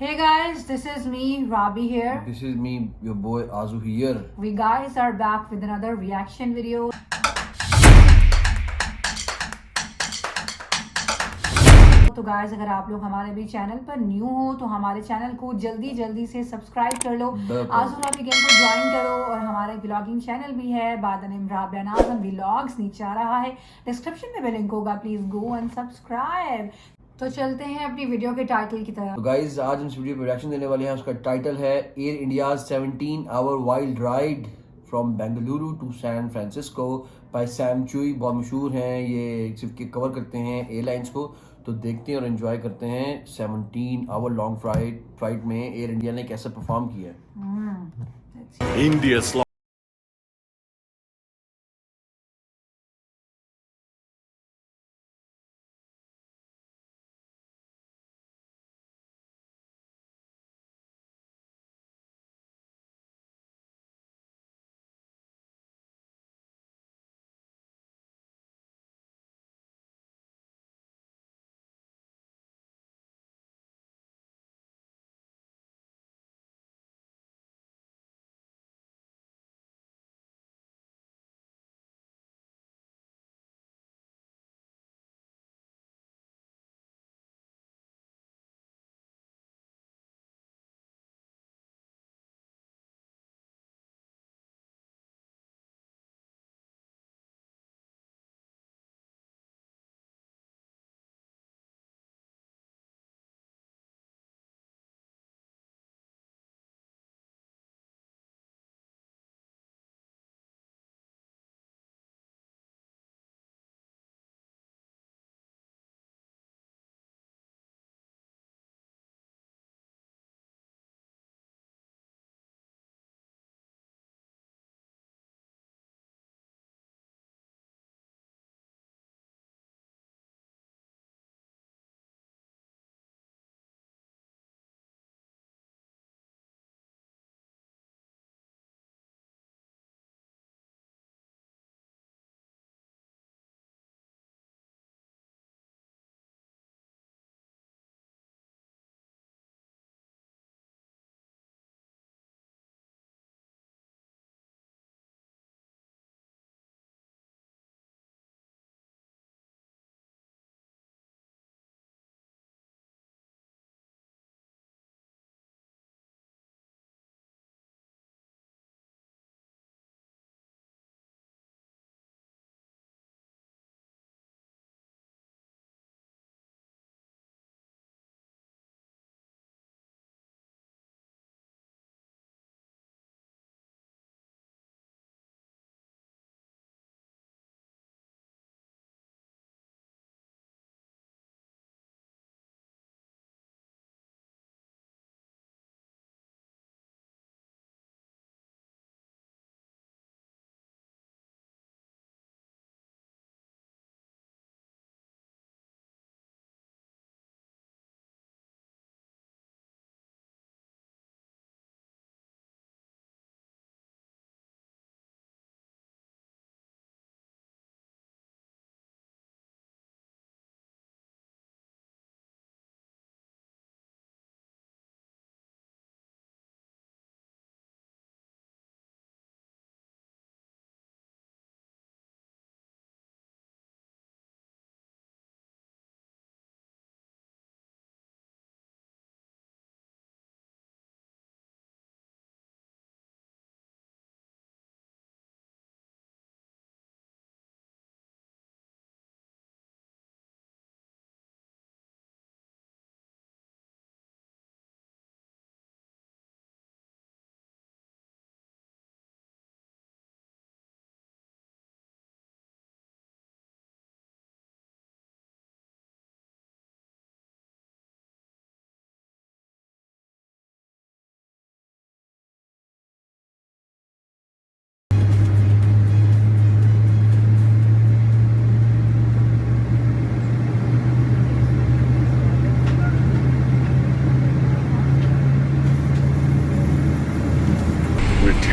Hey guys, this is me, Rabi here. This is me, your boy Azu here. We guys are back with another reaction video. तो guys अगर आप लोग हमारे भी channel पर new हो तो हमारे चैनल को जल्दी से सब्सक्राइब कर लो, आजुराबी गेम को ज्वाइन करो और हमारा ब्लॉगिंग चैनल भी है बादनिम राबिया नाज़म व्लॉग्स नीचे आ रहा है, डिस्क्रिप्शन में भी लिंक होगा, प्लीज गो एंड सब्सक्राइब। तो चलते हैं अपनी वीडियो के टाइटल की तरफ। तो गाइस आज हम इस वीडियो पे रिएक्शन देने वाले हैं। उसका टाइटल है Air India 17 hour wild ride from Bengaluru to San Francisco by Sam Chui. बहुत मशहूर हैं ये, सिर्फ के कवर करते हैं एयरलाइंस को। तो देखते हैं और एंजॉय करते हैं 17 आवर लॉन्ग फ्लाइट में एयर इंडिया ने कैसे परफॉर्म किया है। India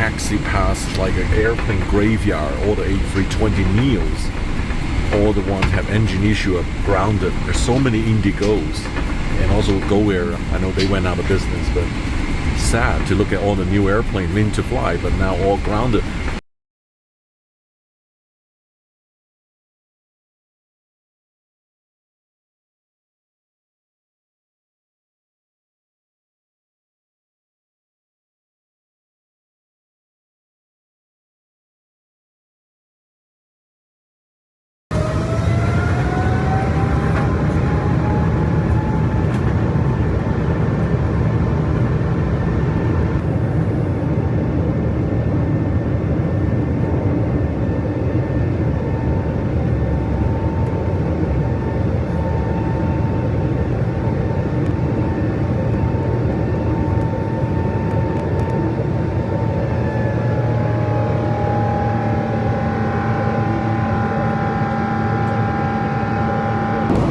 taxi past like an airplane graveyard. All the A320neos, all the ones have engine issue, are grounded. There's so many Indigos. and also Go Air. I know they went out of business, but sad to look at all the new airplanes meant to fly, but now all grounded.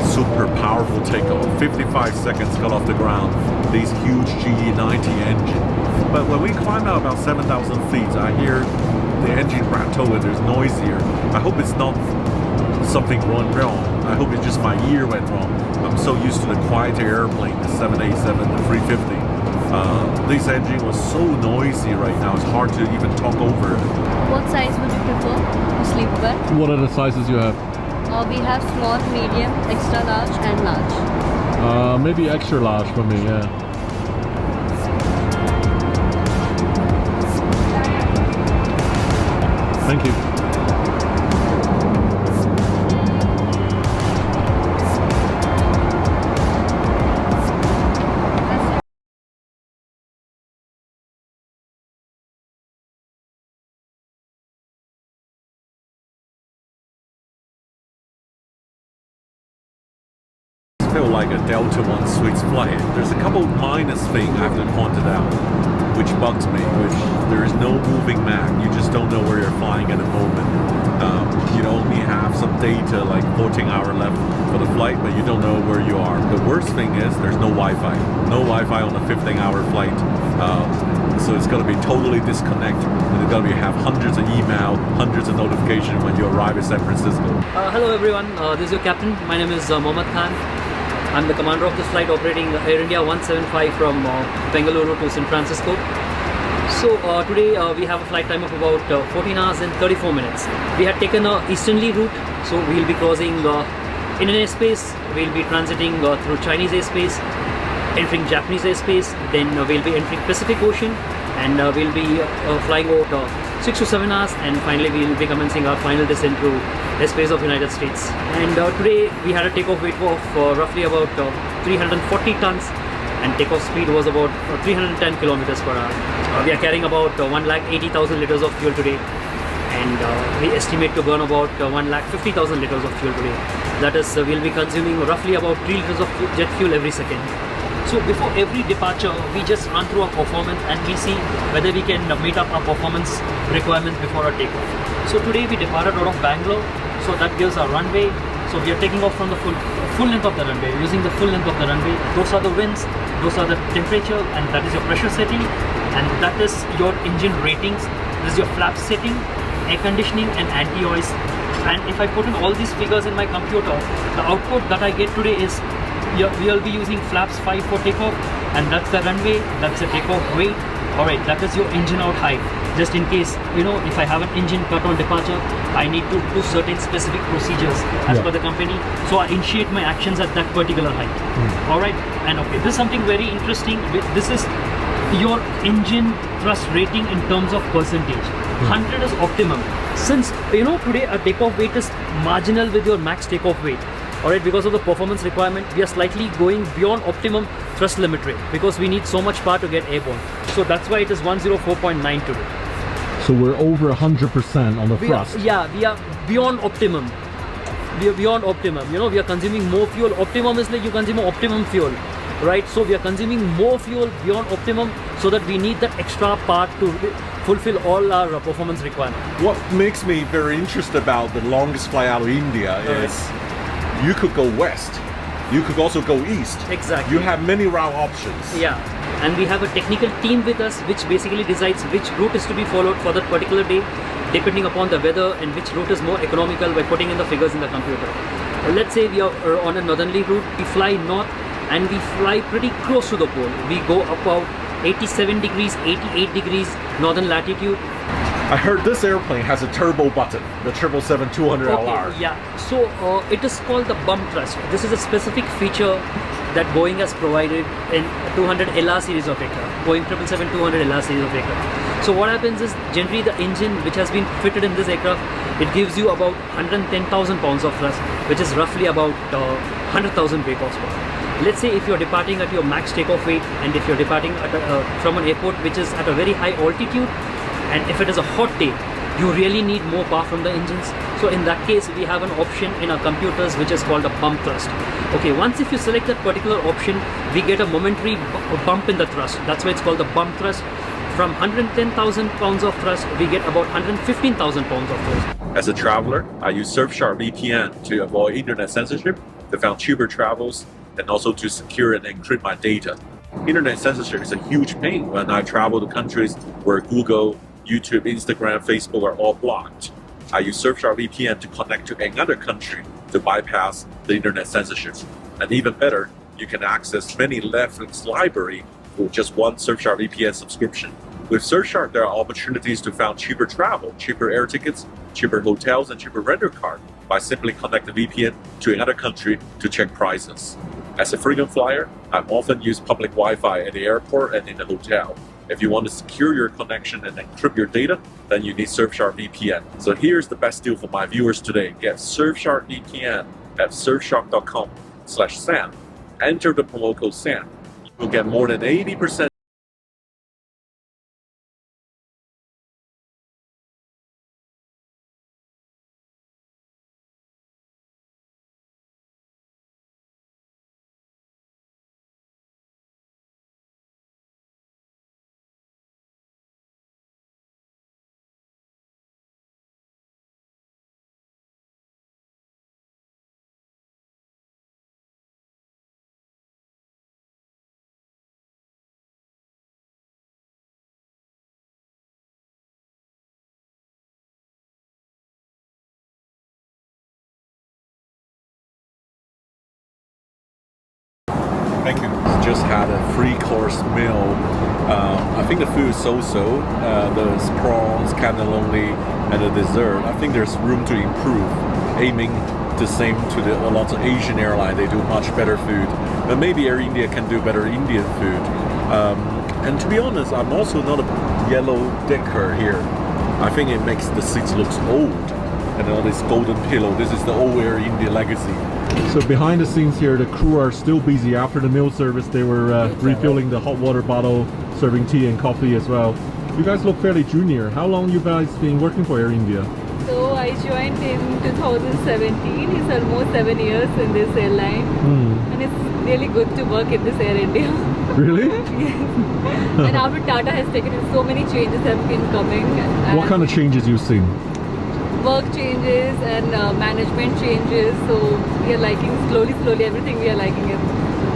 Super powerful takeoff, 55 seconds got off the ground, these huge GE90 engine. But when we climb out about 7,000 feet, I hear the engine rattle and there's noisier. I hope it's not something went wrong. I hope it's just my ear went wrong. I'm so used to the quieter airplane, the 787, the 350. This engine was so noisy right now, it's hard to even talk over it. What size would you prefer to sleep with? What are the sizes you have? We have small, medium, extra large and large. Maybe extra large for me, yeah. Thank you. Feel like a Delta One Sweets flight. There's a couple minus things I have to point it out, which bugs me, which there is no moving map. You just don't know where you're flying at the moment. You only have some data, like 14-hour left for the flight, but you don't know where you are. The worst thing is there's no Wi-Fi. No Wi-Fi on a 15-hour flight. So it's going to be totally disconnected. And it's going to have hundreds of email, hundreds of notifications when you arrive at San Francisco. Hello everyone, this is your captain. My name is Mohammed Khan. I'm the commander of this flight operating Airindia 175 from Bangalore to San Francisco. So today we have a flight time of about 14 hours and 34 minutes. We had taken a easterly route, so we'll be crossing Indian airspace, we'll be transiting through Chinese airspace, entering Japanese airspace, then we'll be entering Pacific Ocean, and we'll be flying over 6 to 7 hours, and finally we'll be commencing our final descent through airspace of United States. And today we had a takeoff weight of roughly about 340 tons, and takeoff speed was about 310 kilometers per hour. We are carrying about 1,80,000 liters of fuel today, and we estimate to burn about 1,50,000 liters of fuel today. That is, we'll be consuming roughly about 3 liters of jet fuel every second. So before every departure, we just run through our performance and we see whether we can meet up our performance requirements before our takeoff. So today we departed out of Bangalore, so that gives our runway. So we are taking off from the full length of the runway, using the full length of the runway. Those are the winds, those are the temperature, and that is your pressure setting, and that is your engine ratings. This is your flap setting, air conditioning, and anti-ice. And if I put in all these figures in my computer, the output that I get today is we'll be using flaps 5 for takeoff, and that's the runway, that's the takeoff weight. Alright, that is your engine out height. Just in case, if I have an engine cut on departure, I need to do certain specific procedures as per the company. So I initiate my actions at that particular height. Alright, and okay, this is something very interesting. This is your engine thrust rating in terms of percentage. 100 is optimum. Since, today a takeoff weight is marginal with your max takeoff weight. Alright, because of the performance requirement, we are slightly going beyond optimum thrust limit rate because we need so much power to get airborne. So that's why it is 104.9 today. So we're over 100% on the thrust. We are beyond optimum. We are beyond optimum. We are consuming more fuel. Optimum is like you consume optimum fuel, right? So we are consuming more fuel beyond optimum, so that we need that extra part to fulfill all our performance requirements. What makes me very interested about the longest flight out of India is you could go west, you could also go east. Exactly. You have many route options. Yeah, and we have a technical team with us which basically decides which route is to be followed for that particular day, depending upon the weather, and which route is more economical by putting in the figures in the computer. Let's say we are on a northerly route, we fly north and we fly pretty close to the pole. We go about 87 degrees, 88 degrees northern latitude. I heard this airplane has a turbo button, the 777-200LR. Yeah, so it is called the bump thrust. This is a specific feature that Boeing has provided in 200LR series of aircraft, Boeing 777-200LR series of aircraft. So what happens is, generally the engine which has been fitted in this aircraft, it gives you about 110,000 pounds of thrust, which is roughly about 100,000 brake horsepower. Let's say if you're departing at your max takeoff weight, and if you're departing at from an airport which is at a very high altitude, and if it is a hot day, you really need more power from the engines. So in that case, we have an option in our computers which is called a bump thrust. Okay, once if you select that particular option, we get a momentary bump in the thrust. That's why it's called the bump thrust. From 110,000 pounds of thrust, we get about 115,000 pounds of thrust. As a traveler, I use Surfshark VPN to avoid internet censorship, to find cheaper travels, and also to secure and encrypt my data. Internet censorship is a huge pain when I travel to countries where Google, YouTube, Instagram, Facebook are all blocked. I use Surfshark VPN to connect to another country to bypass the internet censorship. And even better, you can access many Netflix library with just one Surfshark VPN subscription. With Surfshark, there are opportunities to find cheaper travel, cheaper air tickets, cheaper hotels, and cheaper rental car by simply connecting VPN to another country to check prices. As a frequent flyer, I often use public Wi-Fi at the airport and in the hotel. If you want to secure your connection and encrypt your data, then you need Surfshark VPN. So here's the best deal for my viewers today. Get Surfshark VPN at surfshark.com/SAM. Enter the promo code SAM. You'll get more than 80% Thank you. Just had a free course meal. I think the food is so-so. The prawns, cannelloni, and the dessert. I think there's room to improve. Aiming the same to a lot of Asian airlines. They do much better food. But maybe Air India can do better Indian food. And to be honest, I'm also not a yellow decker here. I think it makes the seats look old. And all this golden pillow. This is the old Air India legacy. So behind the scenes here, the crew are still busy after the meal service. They were refilling the hot water bottle, serving tea and coffee as well. You guys look fairly junior. How long you guys been working for Air India? So I joined in 2017. It's almost 7 years in this airline. And it's really good to work in this Air India. Really? Yes. And after Tata has taken it, so many changes have been coming. What kind of changes you've seen? Work changes and management changes, so we are liking slowly everything we are liking it.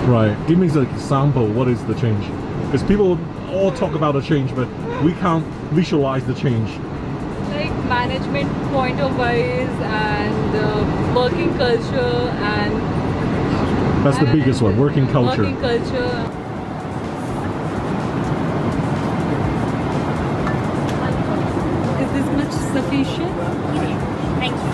Right. Give me an example. What is the change? Because people all talk about a change, but we can't visualize the change. Like management point of views and working culture and... That's the biggest one, working culture. Working culture. Is this much sufficient? Thank you.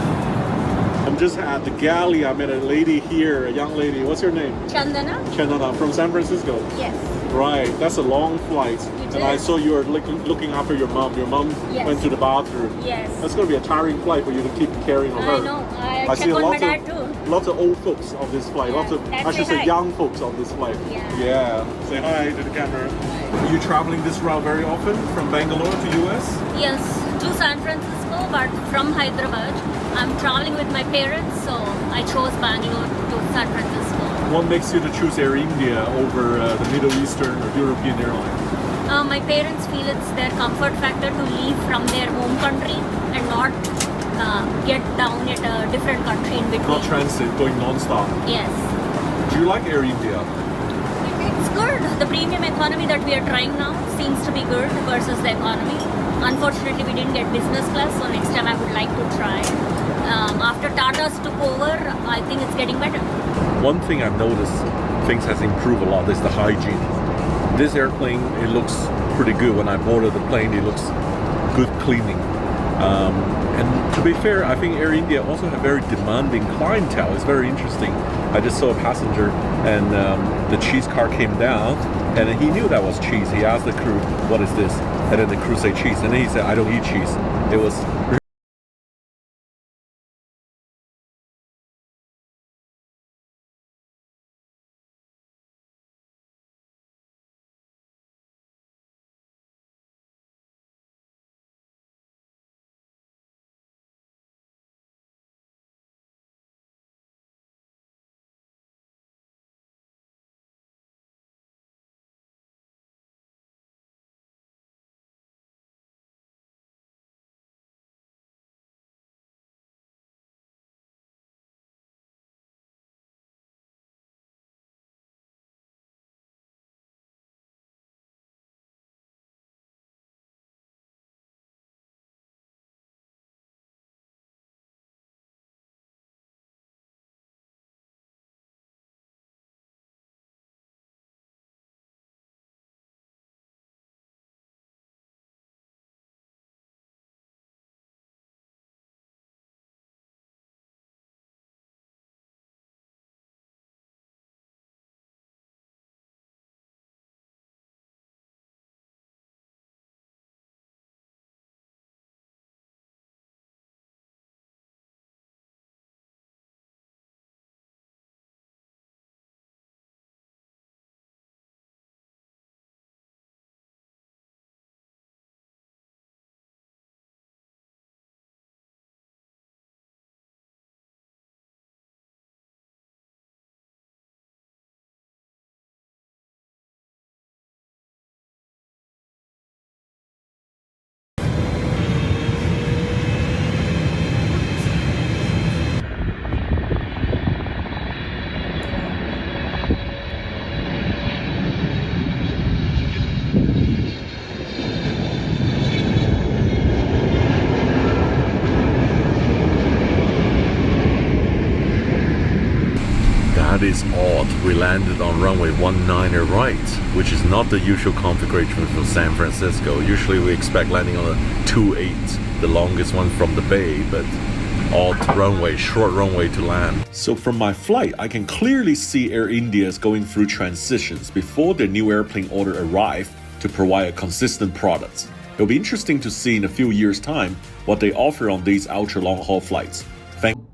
I'm just at the galley. I met a lady here, a young lady. What's your name? Chandana? Chandana, from San Francisco. Yes. Right, that's a long flight. did. And I saw you were looking after your mom. Your mom Yes. went to the bathroom. Yes. That's going to be a tiring flight for you to keep caring of her. I know. I I check see on my lots dad of too. lots of old folks on this flight. Yeah, Lots of, Dad, I should say say hi. young folks on this flight. Yeah. Say hi to the camera. Are you traveling this route very often from Bangalore to US? Yes, to San Francisco, but from Hyderabad. I'm traveling with my parents, so I chose Bangalore to San Francisco. What makes you to choose Air India over the Middle Eastern or European airline? My parents feel it's their comfort factor to leave from their home country and not get down at a different country in between. Not transit, going non-stop. Yes. Do you like Air India? It's good. The premium economy that we are trying now seems to be good versus the economy. Unfortunately, we didn't get business class, so next time I would like to try. After Tata's took over, I think it's getting better. One thing I've noticed things has improved a lot is the hygiene. This airplane, it looks pretty good. When I boarded the plane, it looks good cleaning. And to be fair, I think Air India also have very demanding clientele. It's very interesting. I just saw a passenger and the cheese car came down and he knew that was cheese. He asked the crew, what is this? And then the crew said cheese. And then he said, I don't eat cheese. It was That is odd. We landed on runway 19 right, which is not the usual configuration for San Francisco. Usually we expect landing on a 28, the longest one from the bay, but odd runway, short runway to land. So from my flight, I can clearly see Air India is going through transitions before their new airplane order arrive to provide a consistent product. It'll be interesting to see in a few years' time what they offer on these ultra long haul flights.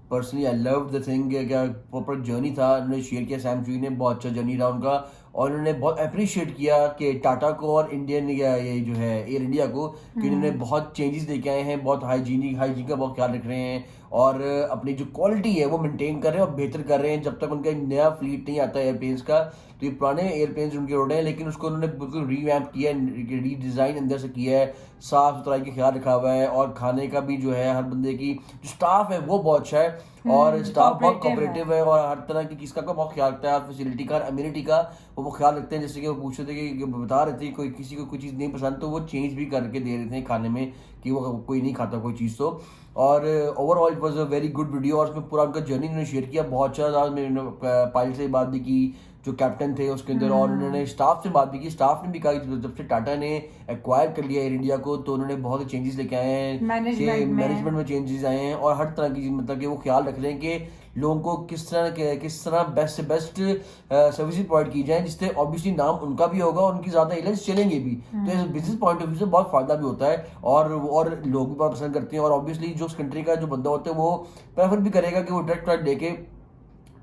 Personally I love the thing क्या proper journey था उन्होंने share किया Sam चुई ने बहुत अच्छा journey था उनका और उन्होंने बहुत अप्रिशिएट किया कि टाटा को और इंडियन ये जो है एयर इंडिया को कि उन्होंने बहुत चेंजेस लेके आए हैं बहुत हाइजीन का बहुत ख्याल रख रहे हैं और अपनी जो क्वालिटी है वो मेंटेन कर रहे हैं और बेहतर कर रहे हैं जब तक उनका नया फ्लीट नहीं आता एयरप्लेन्स का तो ये पुराने एयरप्लेन्स उनके उड़े हैं लेकिन उसको उन्होंने बिल्कुल रीवैम्प किया है रीडिज़ाइन अंदर से किया है साफ सुथराई का ख्याल रखा हुआ है और खाने का भी जो है हर बंदे की जो स्टाफ है वो बहुत अच्छा है और स्टाफ बहुत कोऑपरेटिव है और हर तरह की चीज़ का बहुत ख्याल रखता है फैसिलिटी का अम्यूनिटी का वो ख्याल रखते हैं जैसे कि वो पूछ रहे थे कि बता रहे थे कोई किसी को कोई चीज़ नहीं पसंद तो वो चेंज भी करके दे रहे थे खाने में कि वो कोई नहीं खाता कोई चीज़ तो और overall it was a very good video और उसमें पूरा उनका जर्नी उन्होंने शेयर किया बहुत अच्छा था मैंने पायलट से बात भी की जो कैप्टन थे उसके अंदर और उन्होंने स्टाफ से बात भी की स्टाफ ने भी कहा कि जब से टाटा ने एक्वायर कर लिया एयर इंडिया को तो उन्होंने बहुत चेंजेस लेके आए हैं मैनेजमेंट में चेंजेस आए हैं और हर तरह की मतलब कि वो ख्याल रख रहे हैं कि लोगों को किस तरह बेस्ट से बेस्ट सर्विसेज प्रोवाइड की जाए जिससे ऑब्वियसली नाम उनका भी होगा और उनकी ज़्यादा एयरलाइंस चलेंगे भी तो इस बिजनेस पॉइंट ऑफ व्यू से बहुत फायदा भी होता है और लोग भी बहुत पसंद करते हैं और ऑब्वियसली जो उस कंट्री का जो बंदा होता है वो प्रेफर भी करेगा कि वो डायरेक्ट फ्लाइट लेके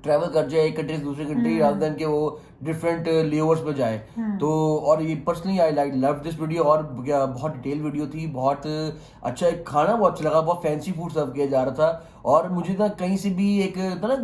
ट्रैवल कर जाए एक कंट्री से दूसरी कंट्री रादर देन कि वो डिफरेंट लेवर्स पे जाए तो और ये personally I like love this video और बहुत डिटेल वीडियो थी बहुत अच्छा एक खाना बहुत अच्छा लगा बहुत फैंसी फूड सर्व किया जा रहा था और मुझे ना कहीं से भी एक ना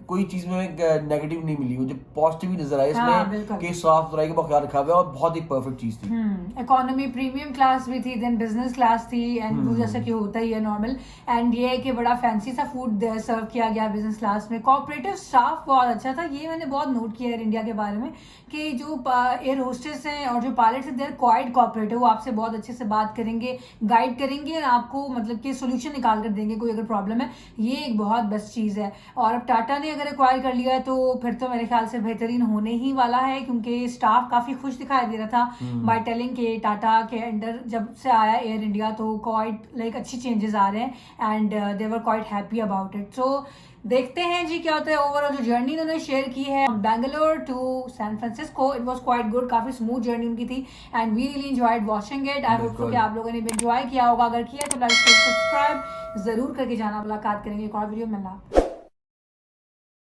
कोई चीज़ में नेगेटिव नहीं मिली मुझे पॉजिटिव ही नजर आया इसमें कि साफ सुथराई का बहुत ख्याल रखा हुआ है और बहुत ही परफेक्ट चीज़ थी इकोनॉमी प्रीमियम क्लास भी थी देन बिजनेस क्लास थी एंड वो जैसा कि होता ही है नॉर्मल एंड ये कि बड़ा फैंसी सा फूड सर्व किया गया बिजनेस क्लास में कोऑपरेटिव स्टाफ बहुत अच्छा था ये मैंने बहुत नोट किया एयर इंडिया के के बारे में कि जो एयर होस्टेस हैं और जो पायलट्स हैं, देर क्वाइट कोऑपरेटिव, वो आपसे बहुत अच्छे से बात करेंगे, गाइड करेंगे और आपको मतलब कि सोल्यूशन निकाल कर देंगे कोई अगर प्रॉब्लम है। ये एक बहुत बेस्ट चीज़ है। और अब टाटा ने अगर एक्वायर कर लिया तो फिर तो मेरे ख्याल से बेहतरीन होने ही वाला है, क्योंकि स्टाफ काफ़ी खुश दिखाई दे रहा था बाय टेलिंग के टाटा के अंडर जब से आया एयर इंडिया तो क्वाइट लाइक अच्छी चेंजेस आ रहे हैं and they were quite happy about it. So देखते हैं जी क्या होता है। ओवरऑल जो जर्नी इन्होंने शेयर की है Bangalore to San Francisco, it was quite good, काफी स्मूथ जर्नी उनकी थी and we really enjoyed watching it. I hope कि आप लोगों ने भी एंजॉय किया होगा। अगर किया तो लाइक सब्सक्राइब जरूर करके जाना। मुलाकात करेंगे एक और वीडियो में।